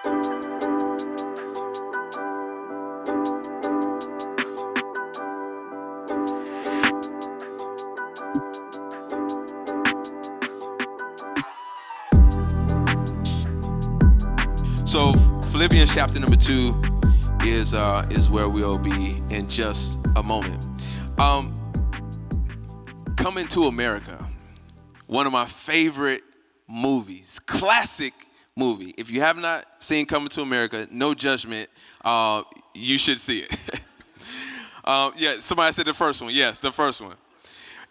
So Philippians chapter number 2 is where we'll be in just a moment. Coming to America, one of my favorite movies, classic movie. If you have not seen Coming to America, no judgment, you should see it. Yeah, somebody said the first one. Yes, the first one.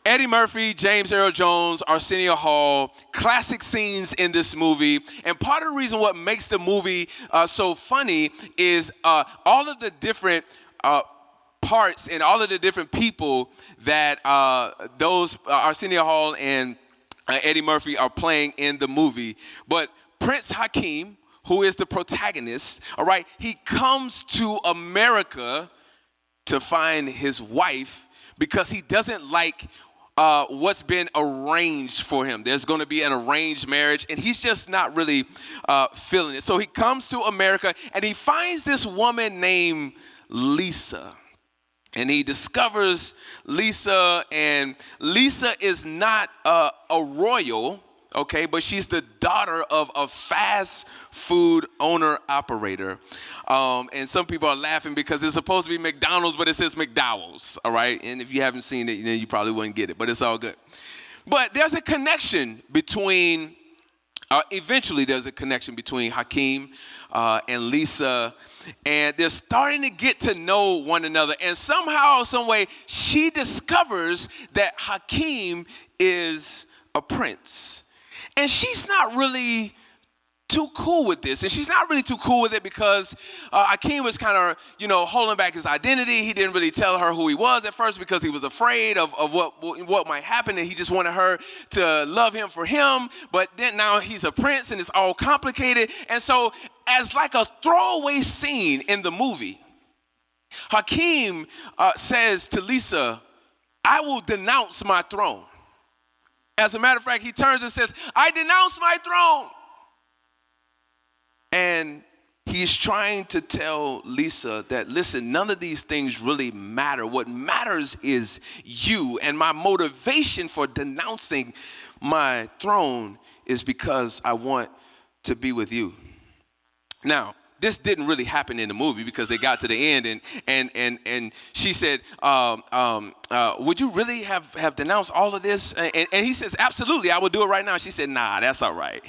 Eddie Murphy, James Earl Jones, Arsenio Hall, classic scenes in this movie. And part of the reason what makes the movie so funny is all of the different parts and all of the different people that those Arsenio Hall and Eddie Murphy are playing in the movie. But Prince Hakeem, who is the protagonist, all right, he comes to America to find his wife because he doesn't like what's been arranged for him. There's going to be an arranged marriage, and he's just not really feeling it. So he comes to America, and he finds this woman named Lisa. And he discovers Lisa, and Lisa is not a royal, okay, but she's the daughter of a fast food owner-operator. And some people are laughing because it's supposed to be McDonald's, but it says McDowell's, all right? And if you haven't seen it, you probably wouldn't get it, but it's all good. But there's a connection between, eventually there's a connection between Hakeem and Lisa, and they're starting to get to know one another. And somehow, some way, she discovers that Hakeem is a prince. And she's not really too cool with this. And she's not really too cool with it because Hakeem was kind of, holding back his identity. He didn't really tell her who he was at first because he was afraid of what might happen. And he just wanted her to love him for him. But then now he's a prince and it's all complicated. And so as like a throwaway scene in the movie, Hakeem says to Lisa, "I will denounce my throne." As a matter of fact, he turns and says, "I denounce my throne." And he's trying to tell Lisa that, listen, none of these things really matter. What matters is you. And my motivation for denouncing my throne is because I want to be with you. Now, this didn't really happen in the movie because they got to the end and she said, would you really have denounced all of this? And he says, absolutely, I will do it right now. She said, nah, that's all right.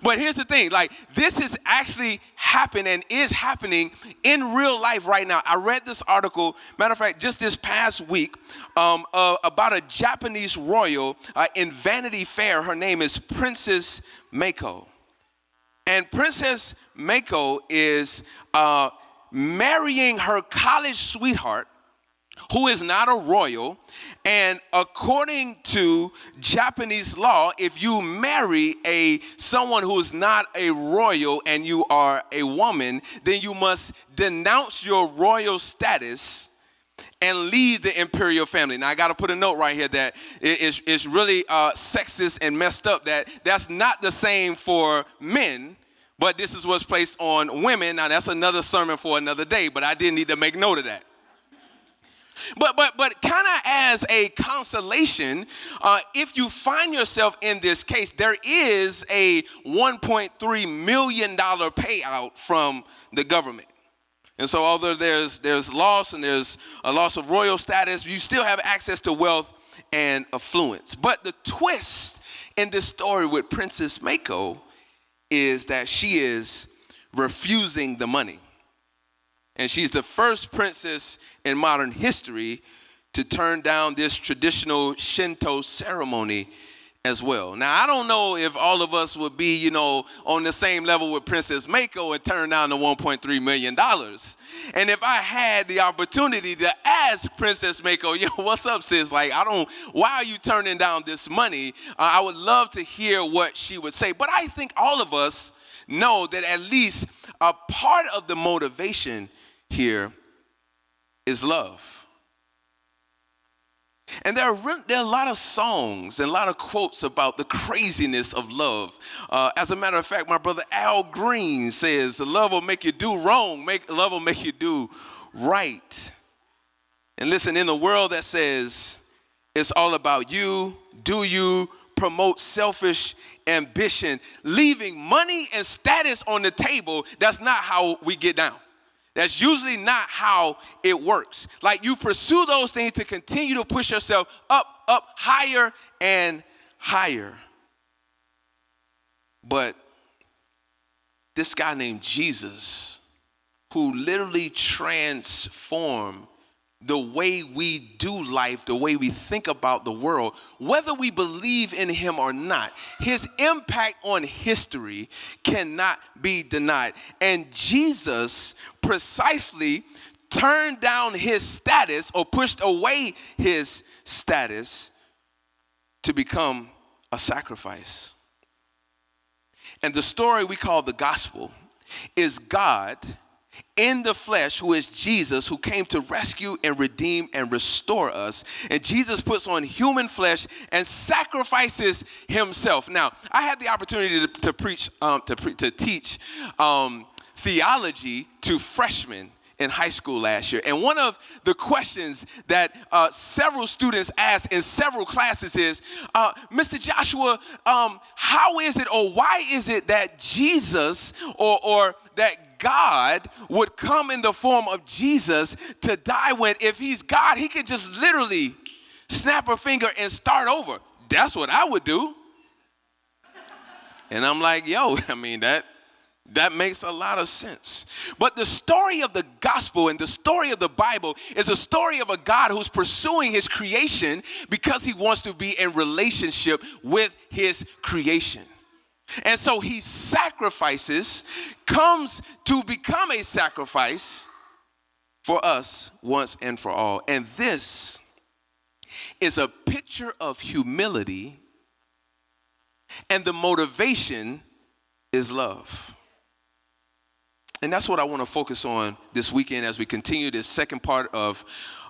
But here's the thing, this is actually happened and is happening in real life right now. I read this article, matter of fact, just this past week, about a Japanese royal in Vanity Fair. Her name is Princess Mako. And Princess Mako is marrying her college sweetheart, who is not a royal. And according to Japanese law, if you marry someone who is not a royal and you are a woman, then you must denounce your royal status and leave the imperial family. Now, I got to put a note right here that it's really sexist and messed up. That's not the same for men, but this is what's placed on women. Now, that's another sermon for another day, but I did need to make note of that. But kind of as a consolation, if you find yourself in this case, there is a $1.3 million payout from the government. And so although there's loss and there's a loss of royal status, you still have access to wealth and affluence. But the twist in this story with Princess Mako is that she is refusing the money. And she's the first princess in modern history to turn down this traditional Shinto ceremony as well. Now, I don't know if all of us would be, on the same level with Princess Mako and turn down the $1.3 million. And if I had the opportunity to ask Princess Mako, what's up, sis? Why are you turning down this money? I would love to hear what she would say. But I think all of us know that at least a part of the motivation here is love. And there are a lot of songs and a lot of quotes about the craziness of love. As a matter of fact, my brother Al Green says, love will make you do wrong, love will make you do right. And listen, in the world that says it's all about you, do you, promote selfish ambition, leaving money and status on the table, that's not how we get down. That's usually not how it works. Like, you pursue those things to continue to push yourself up, higher and higher. But this guy named Jesus, who literally transformed the way we do life, the way we think about the world, whether we believe in him or not, his impact on history cannot be denied. And Jesus precisely turned down his status, or pushed away his status, to become a sacrifice. And the story we call the gospel is God in the flesh, who is Jesus, who came to rescue and redeem and restore us. And Jesus puts on human flesh and sacrifices himself. Now, I had the opportunity to teach theology to freshmen in high school last year. And one of the questions that several students asked in several classes is, Mr. Joshua, how is it, or why is it that Jesus or that God would come in the form of Jesus to die, when if he's God, he could just literally snap a finger and start over? That's what I would do. And I'm like, that makes a lot of sense. But the story of the gospel and the story of the Bible is a story of a God who's pursuing his creation because he wants to be in relationship with his creation. And so he sacrifices, comes to become a sacrifice for us once and for all. And this is a picture of humility, and the motivation is love. And that's what I want to focus on this weekend as we continue this second part of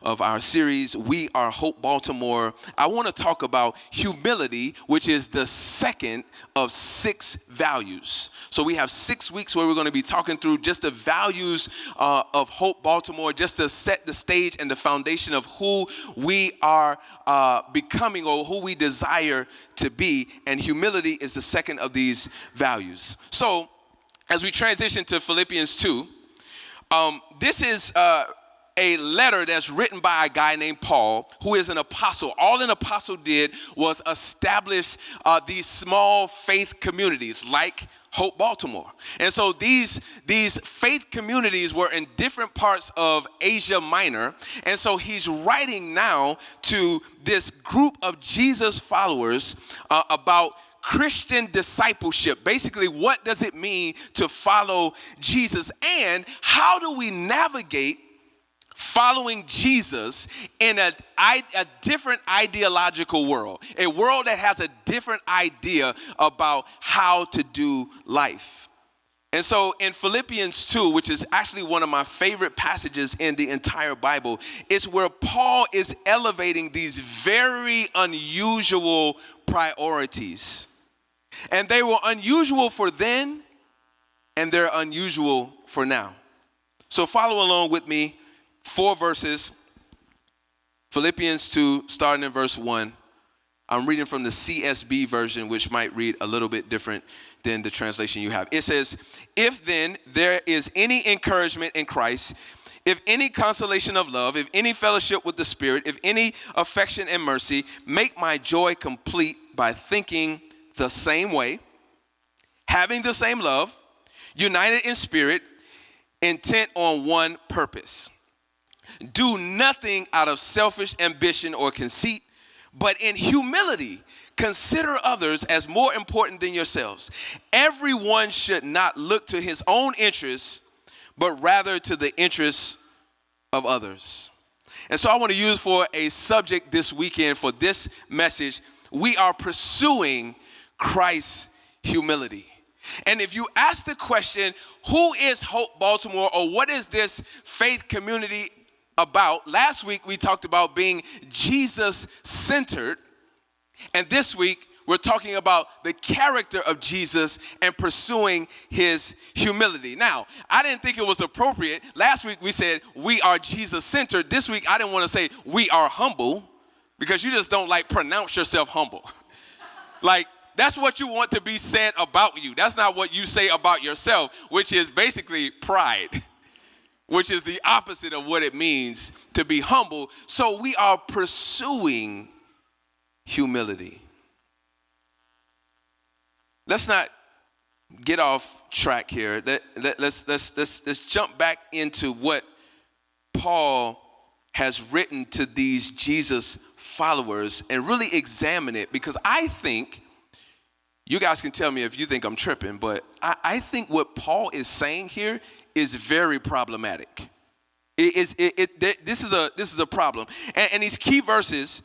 our series, We Are Hope Baltimore. I want to talk about humility, which is the second of 6 values. So we have 6 weeks where we're going to be talking through just the values of Hope Baltimore, just to set the stage and the foundation of who we are becoming, or who we desire to be. And humility is the second of these values. So as we transition to Philippians 2, this is a letter that's written by a guy named Paul, who is an apostle. All an apostle did was establish these small faith communities like Hope Baltimore. And so these faith communities were in different parts of Asia Minor. And so he's writing now to this group of Jesus followers about Christian discipleship. Basically, what does it mean to follow Jesus? And how do we navigate following Jesus in a different ideological world? A world that has a different idea about how to do life. And so in Philippians 2, which is actually one of my favorite passages in the entire Bible, is where Paul is elevating these very unusual priorities. And they were unusual for then, and they're unusual for now. So follow along with me. 4 verses, Philippians 2, starting in verse 1. I'm reading from the CSB version, which might read a little bit different than the translation you have. It says, if then there is any encouragement in Christ, if any consolation of love, if any fellowship with the Spirit, if any affection and mercy, make my joy complete by thinking the same way, having the same love, united in spirit, intent on one purpose. Do nothing out of selfish ambition or conceit, but in humility consider others as more important than yourselves. Everyone should not look to his own interests, but rather to the interests of others. And so I want to use for a subject this weekend for this message, we are pursuing Christ's humility. And if you ask the question, who is Hope Baltimore, or what is this faith community about, last week we talked about being Jesus-centered, and this week we're talking about the character of Jesus and pursuing his humility. Now, I didn't think it was appropriate. Last week we said we are Jesus-centered. This week I didn't want to say we are humble, because you just don't pronounce yourself humble. That's what you want to be said about you. That's not what you say about yourself, which is basically pride, which is the opposite of what it means to be humble. So we are pursuing humility. Let's not get off track here. Let's jump back into what Paul has written to these Jesus followers and really examine it, because I think, you guys can tell me if you think I'm tripping, but I think what Paul is saying here is very problematic. This is a problem. And these key verses,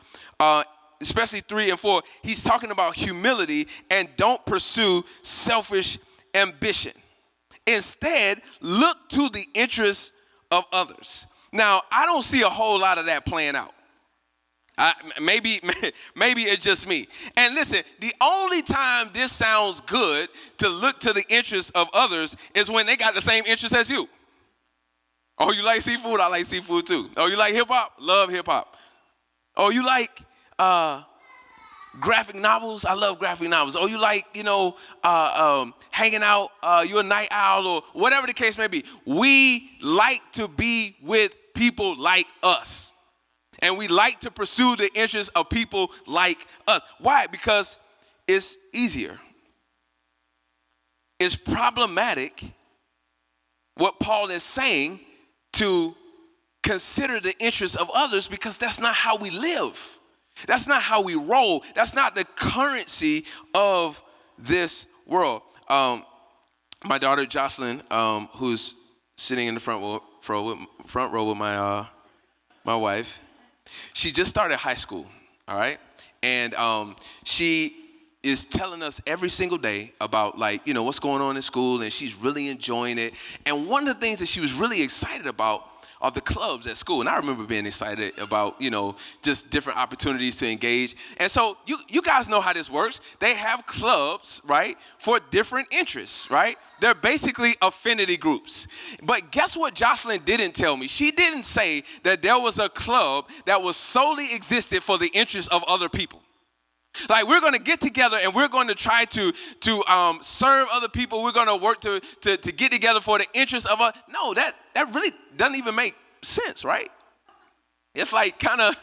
especially 3 and 4, he's talking about humility and don't pursue selfish ambition. Instead, look to the interests of others. Now, I don't see a whole lot of that playing out. Maybe it's just me. And listen, the only time this sounds good to look to the interests of others is when they got the same interests as you. Oh, you like seafood? I like seafood too. Oh, you like hip hop? Love hip hop. Oh, you like graphic novels? I love graphic novels. Oh, you like, hanging out? You're a night owl, or whatever the case may be. We like to be with people like us. And we like to pursue the interests of people like us. Why? Because it's easier. It's problematic, what Paul is saying, to consider the interests of others, because that's not how we live. That's not how we roll. That's not the currency of this world. My daughter Jocelyn, who's sitting in the front row with my wife, she just started high school, all right? And she is telling us every single day about, what's going on in school, and she's really enjoying it. And one of the things that she was really excited about are the clubs at school. And I remember being excited about, just different opportunities to engage. And so you guys know how this works. They have clubs, right, for different interests, right? They're basically affinity groups. But guess what Jocelyn didn't tell me? She didn't say that there was a club that was solely existed for the interests of other people. We're going to get together and we're going to try to serve other people. We're going to work to get together for the interests of us. No, that really doesn't even make sense, right? It's kind of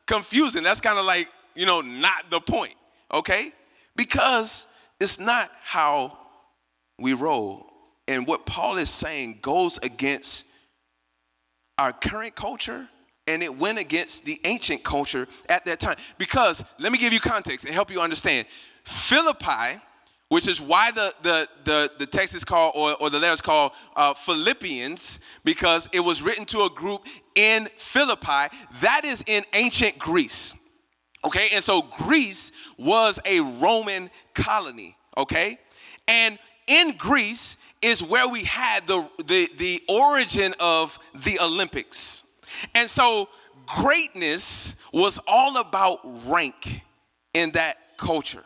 confusing. That's kind of not the point, okay? Because it's not how we roll. And what Paul is saying goes against our current culture, and it went against the ancient culture at that time. Because, let me give you context and help you understand. Philippi, which is why the text is called, or the letter is called Philippians, because it was written to a group in Philippi. That is in ancient Greece, okay? And so Greece was a Roman colony, okay? And in Greece is where we had the origin of the Olympics. And so greatness was all about rank in that culture.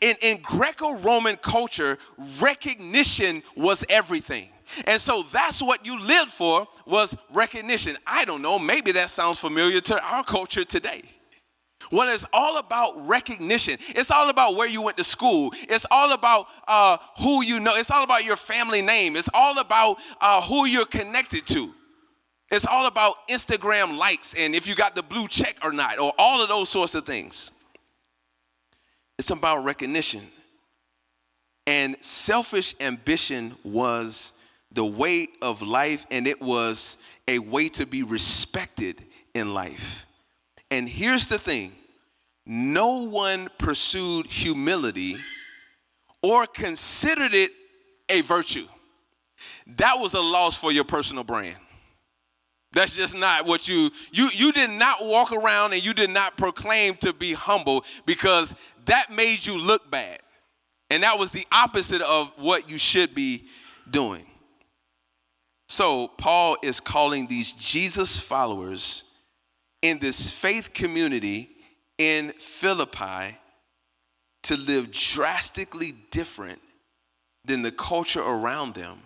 In Greco-Roman culture, recognition was everything. And so that's what you lived for, was recognition. I don't know, maybe that sounds familiar to our culture today. Well, it's all about recognition. It's all about where you went to school. It's all about who you know. It's all about your family name. It's all about who you're connected to. It's all about Instagram likes and if you got the blue check or not, or all of those sorts of things. It's about recognition. And selfish ambition was the way of life, and it was a way to be respected in life. And here's the thing. No one pursued humility or considered it a virtue. That was a loss for your personal brand. That's just not what you did not walk around and you did not proclaim to be humble, because that made you look bad. And that was the opposite of what you should be doing. So Paul is calling these Jesus followers in this faith community in Philippi to live drastically different than the culture around them.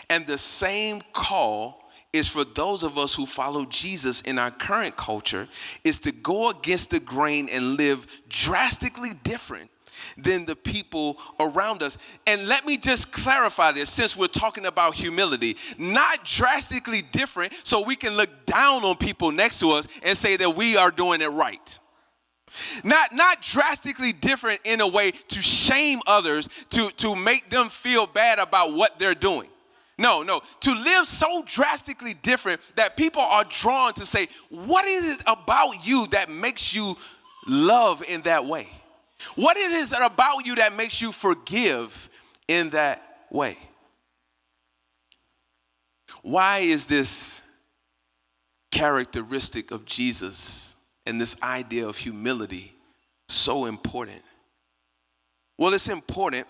And the same call is for those of us who follow Jesus in our current culture, is to go against the grain and live drastically different than the people around us. And let me just clarify this, since we're talking about humility, not drastically different so we can look down on people next to us and say that we are doing it right. Not drastically different in a way to shame others, to make them feel bad about what they're doing. No. To live so drastically different that people are drawn to say, what is it about you that makes you love in that way? What is it about you that makes you forgive in that way? Why is this characteristic of Jesus and this idea of humility so important? Well, it's important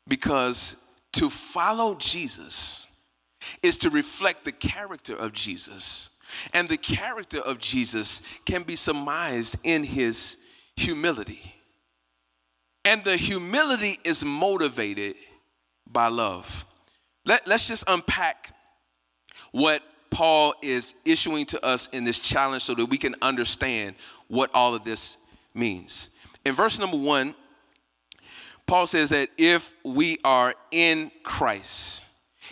because to follow Jesus is to reflect the character of Jesus. And the character of Jesus can be surmised in his humility. And the humility is motivated by love. Let's just unpack what Paul is issuing to us in this challenge so that we can understand what all of this means. In verse number 1, Paul says that if we are in Christ,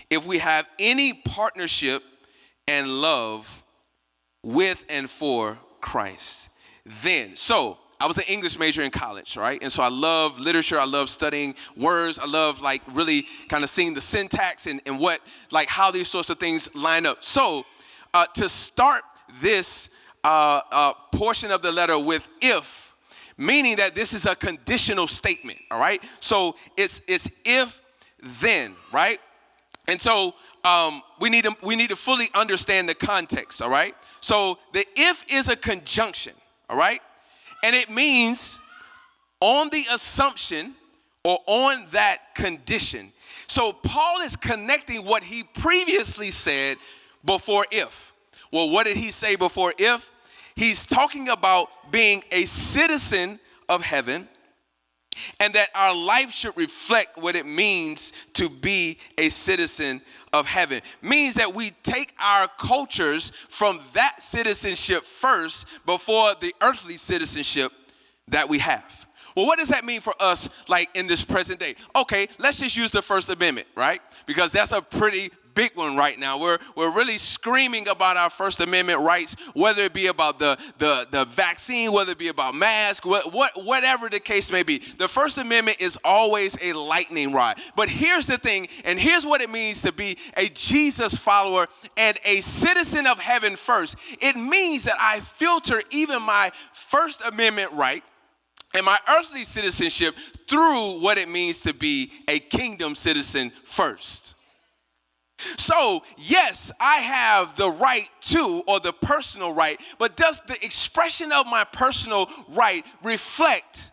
if we have any partnership and love with and for Christ, then, so I was an English major in college, right? And so I love literature. I love studying words. I love like really kind of seeing the syntax and what, like how these sorts of things line up. So to start this portion of the letter with if, meaning that this is a conditional statement, all right? So it's if then, right? And so we need to fully understand the context, all right? So the if is a conjunction, all right? And it means on the assumption or on that condition. So Paul is connecting what he previously said before if. Well, what did he say before if? He's talking about being a citizen of heaven and that our life should reflect what it means to be a citizen of heaven. Means that we take our cultures from that citizenship first before the earthly citizenship that we have. Well, what does that mean for us, like in this present day? Okay, let's just use the First Amendment, right? Because that's a pretty big one right now. We're really screaming about our First Amendment rights, whether it be about the vaccine, whether it be about masks, whatever the case may be. The First Amendment is always a lightning rod. But here's the thing, and here's what it means to be a Jesus follower and a citizen of heaven first. It means that I filter even my First Amendment right and my earthly citizenship through what it means to be a kingdom citizen first. So, yes, I have the right to, or the personal right, but does the expression of my personal right reflect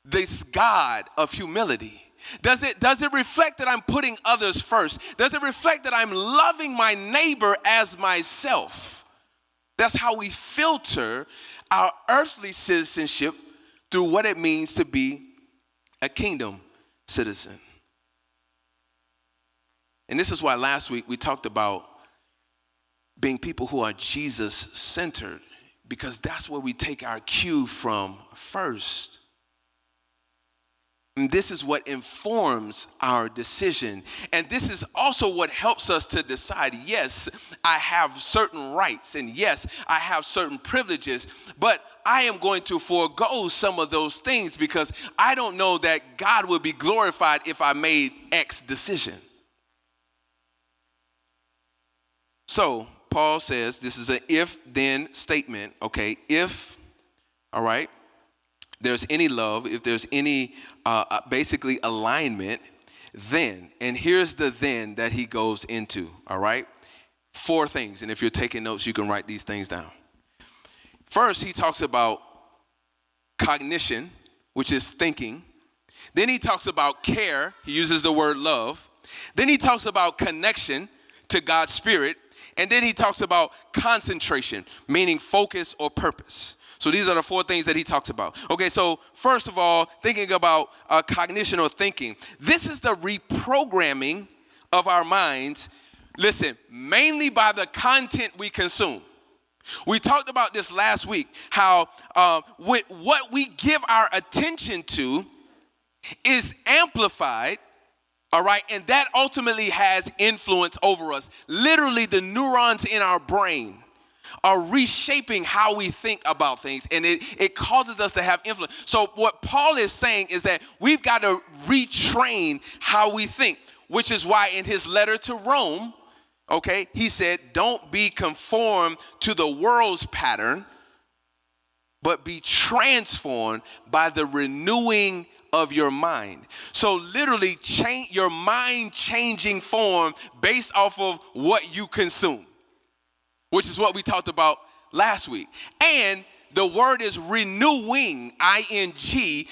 this God of humility? Does it reflect that I'm putting others first? Does it reflect that I'm loving my neighbor as myself? That's how we filter our earthly citizenship through what it means to be a kingdom citizen. And this is why last week we talked about being people who are Jesus-centered, because that's where we take our cue from first. And this is what informs our decision. And this is also what helps us to decide, yes, I have certain rights, and yes, I have certain privileges, but I am going to forego some of those things because I don't know that God would be glorified if I made X decision. So Paul says this is an if-then statement, okay? If, all right, there's any love, if there's any basically alignment, then, and here's the then that he goes into, all right? 4 things, and if you're taking notes, you can write these things down. First, he talks about cognition, which is thinking. Then he talks about care. He uses the word love. Then he talks about connection, to God's spirit. And then he talks about concentration, meaning focus or purpose. So these are the 4 things that he talks about. Okay, so first of all, thinking about cognition or thinking. This is the reprogramming of our minds, listen, mainly by the content we consume. We talked about this last week, how with what we give our attention to is amplified, all right, and that ultimately has influence over us. Literally, the neurons in our brain are reshaping how we think about things, and it causes us to have influence. So what Paul is saying is that we've got to retrain how we think, which is why in his letter to Rome, okay, he said, don't be conformed to the world's pattern, but be transformed by the renewing of your mind. So literally change your mind changing form based off of what you consume, which is what we talked about last week. And the word is renewing, ing,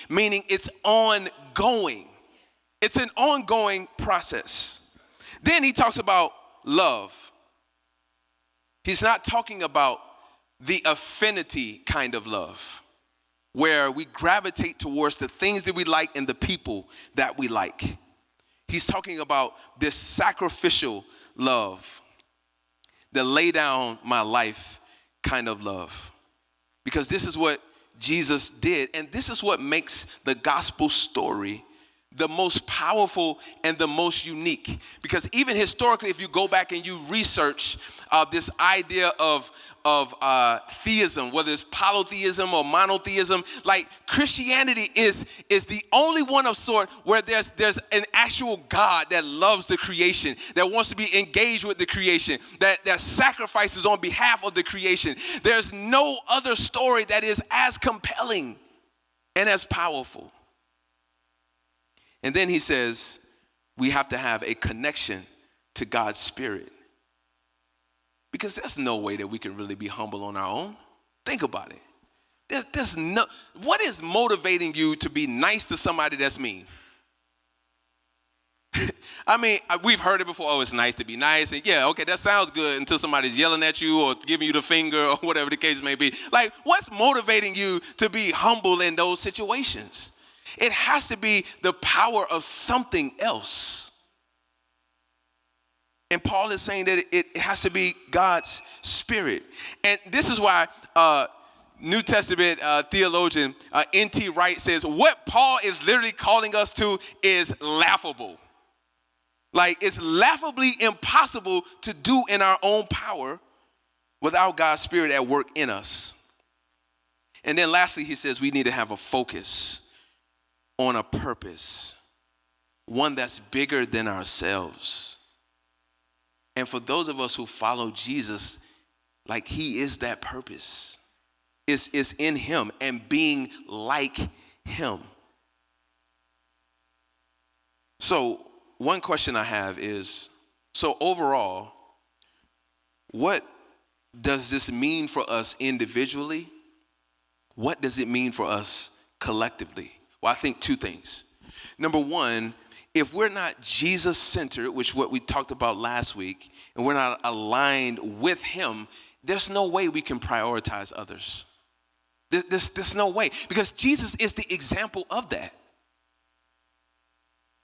meaning it's ongoing. It's an ongoing process. Then he talks about love. He's not talking about the affinity kind of love, where we gravitate towards the things that we like and the people that we like. He's talking about this sacrificial love, the lay down my life kind of love. Because this is what Jesus did, and this is what makes the gospel story the most powerful and the most unique. Because even historically, if you go back and you research this idea of theism, whether it's polytheism or monotheism, like Christianity is the only one of sort where there's an actual God that loves the creation, that wants to be engaged with the creation, that sacrifices on behalf of the creation. There's no other story that is as compelling and as powerful. And then he says we have to have a connection to God's spirit. Because there's no way that we can really be humble on our own. Think about it. There's no, what is motivating you to be nice to somebody that's mean? I mean, we've heard it before. Oh, it's nice to be nice. And yeah, okay, that sounds good until somebody's yelling at you or giving you the finger or whatever the case may be. Like, what's motivating you to be humble in those situations? It has to be the power of something else. And Paul is saying that it has to be God's spirit. And this is why New Testament theologian N.T. Wright says what Paul is literally calling us to is laughable. Like, it's laughably impossible to do in our own power without God's spirit at work in us. And then lastly, he says we need to have a focus on a purpose, one that's bigger than ourselves. And for those of us who follow Jesus, like, he is that purpose. It's in him and being like him. So one question I have is, so overall, what does this mean for us individually? What does it mean for us collectively? Well, I think 2 things. Number one, if we're not Jesus-centered, which what we talked about last week, and we're not aligned with him, there's no way we can prioritize others. There's no way, because Jesus is the example of that.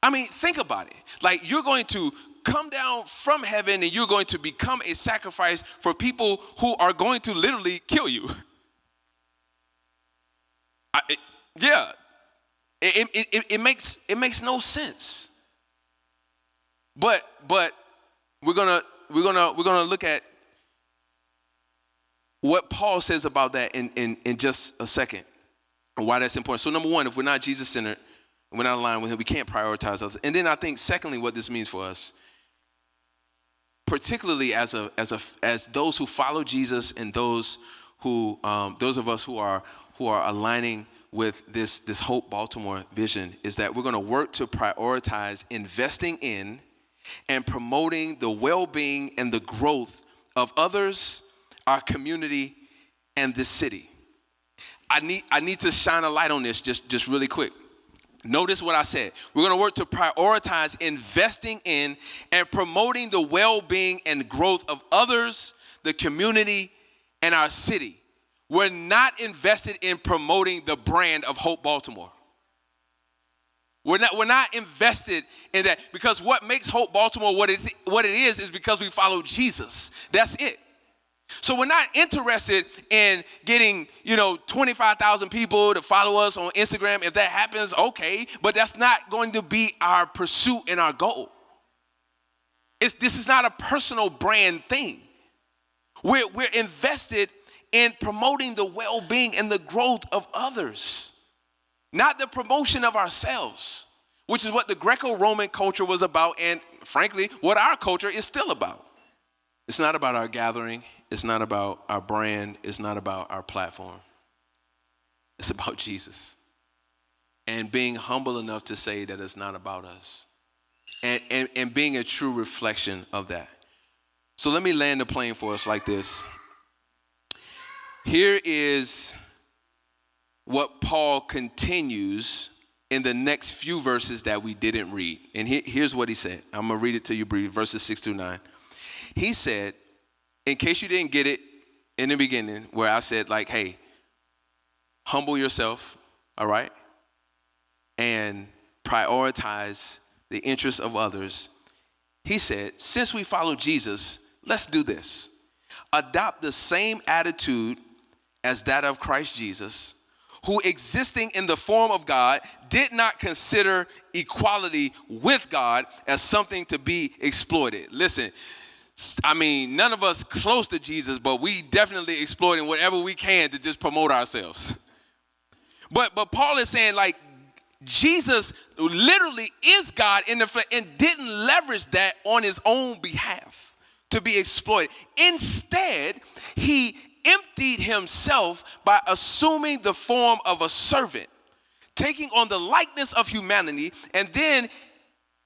I mean, think about it. Like, you're going to come down from heaven and you're going to become a sacrifice for people who are going to literally kill you. Yeah. It makes no sense. But we're gonna look at what Paul says about that in just a second, and why that's important. So number one, if we're not Jesus-centered, and we're not aligned with him, we can't prioritize us. And then I think secondly, what this means for us, particularly as those who follow Jesus and those of us who are aligning with this Hope Baltimore vision, is that we're going to work to prioritize investing in and promoting the well-being and the growth of others, our community, and the city. I need to shine a light on this just really quick. Notice what I said. We're going to work to prioritize investing in and promoting the well-being and growth of others, the community, and our city. We're not invested in promoting the brand of Hope Baltimore. We're not invested in that, because what makes Hope Baltimore what it is because we follow Jesus. That's it. So we're not interested in getting, 25,000 people to follow us on Instagram. If that happens, okay, but that's not going to be our pursuit and our goal. This is not a personal brand thing. We're invested in promoting the well-being and the growth of others, not the promotion of ourselves, which is what the Greco-Roman culture was about, and frankly, what our culture is still about. It's not about our gathering. It's not about our brand. It's not about our platform. It's about Jesus. And being humble enough to say that it's not about us. And being a true reflection of that. So let me land the plane for us like this. Here is what Paul continues in the next few verses that we didn't read. And here's what he said. I'm going to read it to you briefly, verses 6-9. He said, in case you didn't get it in the beginning, where I said, hey, humble yourself, all right? And prioritize the interests of others. He said, since we follow Jesus, let's do this. Adopt the same attitude as that of Christ Jesus, who, existing in the form of God, did not consider equality with God as something to be exploited. Listen, none of us close to Jesus, but we definitely exploiting whatever we can to just promote ourselves. But Paul is saying, Jesus literally is God in the flesh and didn't leverage that on his own behalf to be exploited. Instead, he emptied himself by assuming the form of a servant, taking on the likeness of humanity, and then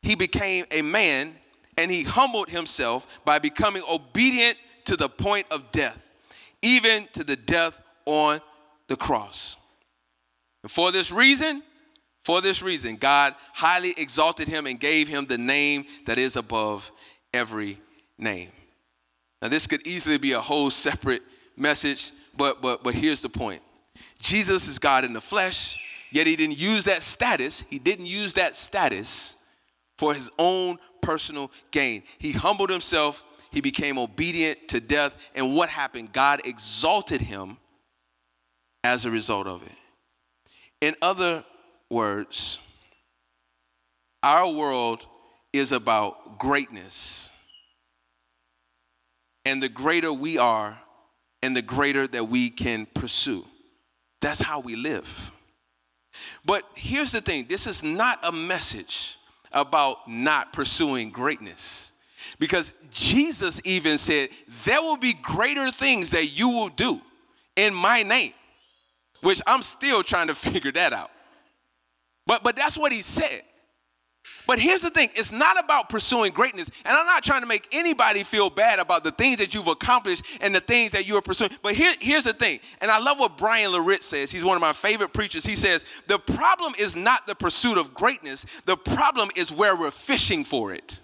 he became a man, and he humbled himself by becoming obedient to the point of death, even to the death on the cross. And for this reason, God highly exalted him and gave him the name that is above every name. Now, this could easily be a whole separate message, but here's the point. Jesus is God in the flesh, yet he didn't use that status. He didn't use that status for his own personal gain. He humbled himself. He became obedient to death. And what happened? God exalted him as a result of it. In other words, our world is about greatness. And the greater we are, and the greater that we can pursue. That's how we live. But here's the thing. This is not a message about not pursuing greatness. Because Jesus even said, there will be greater things that you will do in my name. Which I'm still trying to figure that out. But that's what he said. But here's the thing. It's not about pursuing greatness. And I'm not trying to make anybody feel bad about the things that you've accomplished and the things that you are pursuing. But here's the thing. And I love what Brian Laritz says. He's one of my favorite preachers. He says, the problem is not the pursuit of greatness. The problem is where we're fishing for it.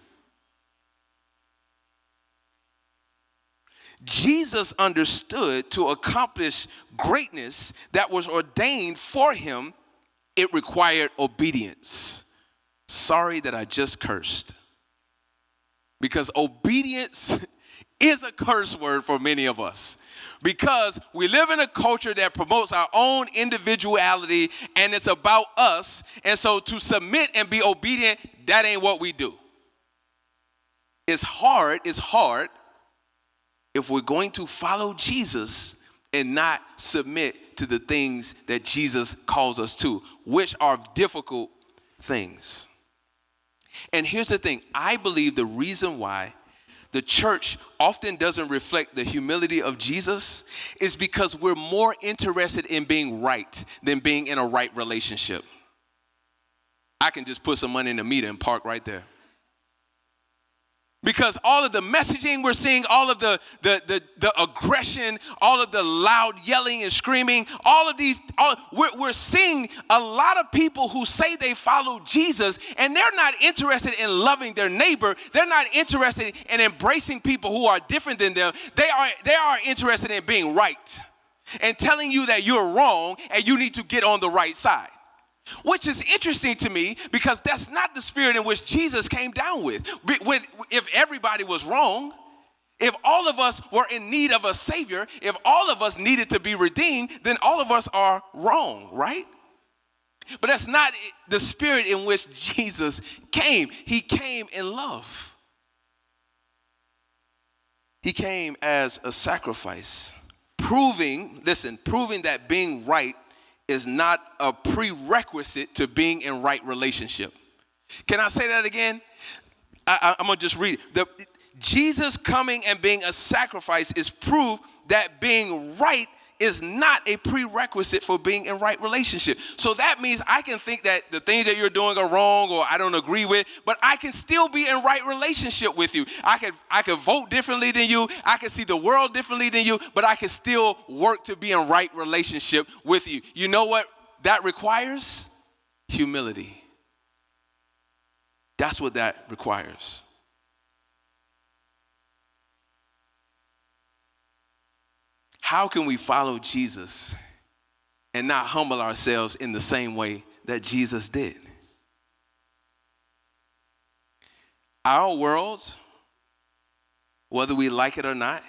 Jesus understood to accomplish greatness that was ordained for him, it required obedience. Sorry that I just cursed. Because obedience is a curse word for many of us. Because we live in a culture that promotes our own individuality and it's about us. And so to submit and be obedient, that ain't what we do. It's hard if we're going to follow Jesus and not submit to the things that Jesus calls us to, which are difficult things. And here's the thing. I believe the reason why the church often doesn't reflect the humility of Jesus is because we're more interested in being right than being in a right relationship. I can just put some money in the meter and park right there. Because all of the messaging we're seeing, all of the aggression, all of the loud yelling and screaming, all of these, we're seeing a lot of people who say they follow Jesus, and they're not interested in loving their neighbor. They're not interested in embracing people who are different than them. They are interested in being right and telling you that you're wrong and you need to get on the right side. Which is interesting to me because that's not the spirit in which Jesus came down with. If everybody was wrong, if all of us were in need of a savior, if all of us needed to be redeemed, then all of us are wrong, right? But that's not the spirit in which Jesus came. He came in love. He came as a sacrifice, proving that being right is not a prerequisite to being in right relationship. Can I say that again? I'm going to just read it. Jesus coming and being a sacrifice is proof that being right is not a prerequisite for being in right relationship. So that means I can think that the things that you're doing are wrong or I don't agree with, but I can still be in right relationship with you. I could vote differently than you. I can see the world differently than you, but I can still work to be in right relationship with you. You know what that requires? Humility. That's what that requires. How can we follow Jesus and not humble ourselves in the same way that Jesus did? Our world, whether we like it or not,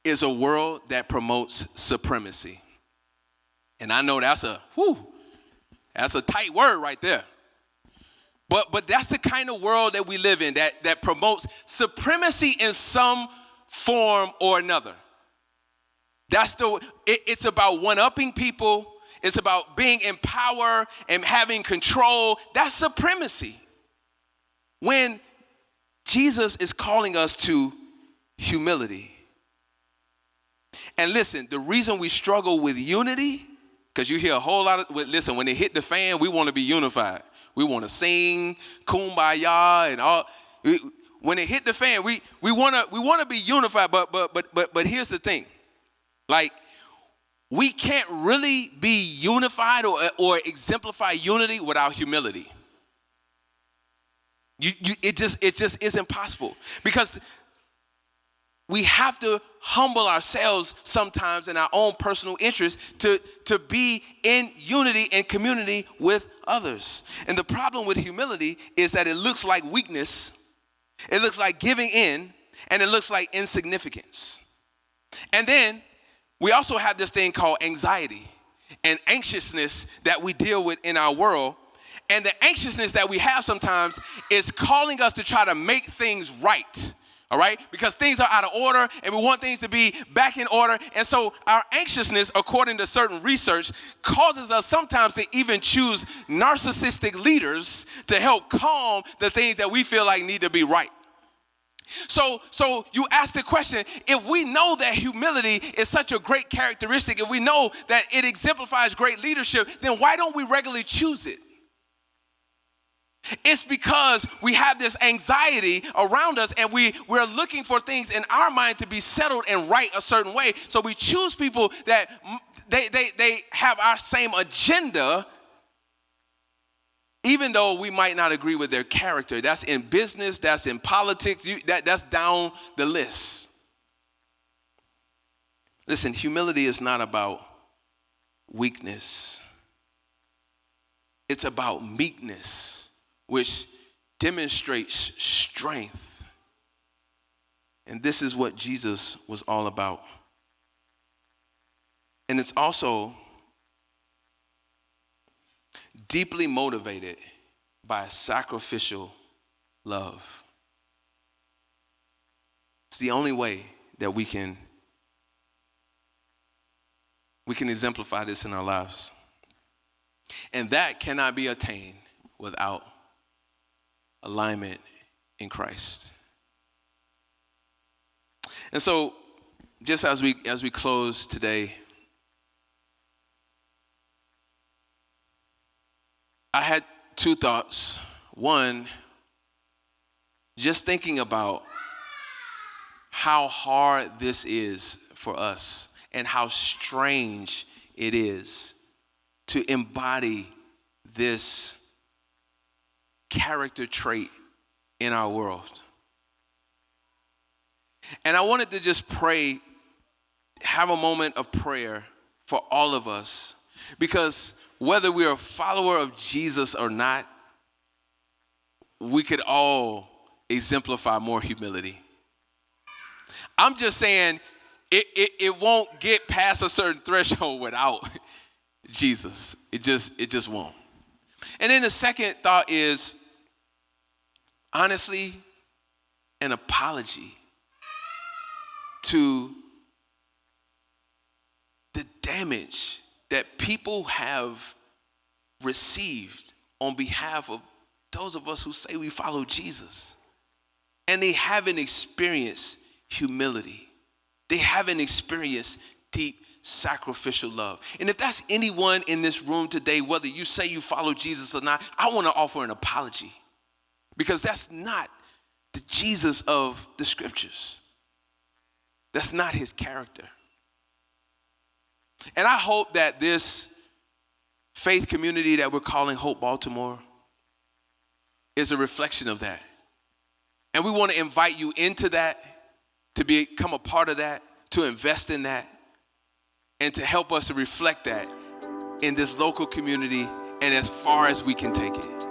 is a world that promotes supremacy. And I know that's a tight word right there. But that's the kind of world that we live in, that promotes supremacy in some form or another. It's about one-upping people. It's about being in power and having control. That's supremacy. When Jesus is calling us to humility. And listen, the reason we struggle with unity, because you hear a whole lot of, listen, when it hit the fan, we want to be unified. We want to sing kumbaya and all. When it hit the fan, we want to be unified, but here's the thing. Like, we can't really be unified or exemplify unity without humility. It just isn't possible, because we have to humble ourselves sometimes in our own personal interest to be in unity and community with others. And the problem with humility is that it looks like weakness, it looks like giving in, and it looks like insignificance. And then we also have this thing called anxiety and anxiousness that we deal with in our world. And the anxiousness that we have sometimes is calling us to try to make things right, all right? Because things are out of order and we want things to be back in order. And so our anxiousness, according to certain research, causes us sometimes to even choose narcissistic leaders to help calm the things that we feel like need to be right. So you ask the question, if we know that humility is such a great characteristic, if we know that it exemplifies great leadership, then why don't we regularly choose it? It's because we have this anxiety around us and we're looking for things in our mind to be settled and right a certain way. So we choose people that they have our same agenda, even though we might not agree with their character. That's in business, that's in politics, that's down the list. Listen, humility is not about weakness. It's about meekness, which demonstrates strength. And this is what Jesus was all about. And it's also deeply motivated by sacrificial love. It's the only way that we can exemplify this in our lives. And that cannot be attained without alignment in Christ. And so, just as we close today, I had two thoughts. One, just thinking about how hard this is for us and how strange it is to embody this character trait in our world. And I wanted to just pray, have a moment of prayer for all of us, because whether we're a follower of Jesus or not, we could all exemplify more humility. I'm just saying it won't get past a certain threshold without Jesus. It just won't. And then the second thought is, honestly, an apology to the damage that people have received on behalf of those of us who say we follow Jesus. And they haven't experienced humility. They haven't experienced deep sacrificial love. And if that's anyone in this room today, whether you say you follow Jesus or not, I want to offer an apology, because that's not the Jesus of the scriptures. That's not his character. And I hope that this faith community that we're calling Hope Baltimore is a reflection of that. And we want to invite you into that, to become a part of that, to invest in that, and to help us to reflect that in this local community and as far as we can take it.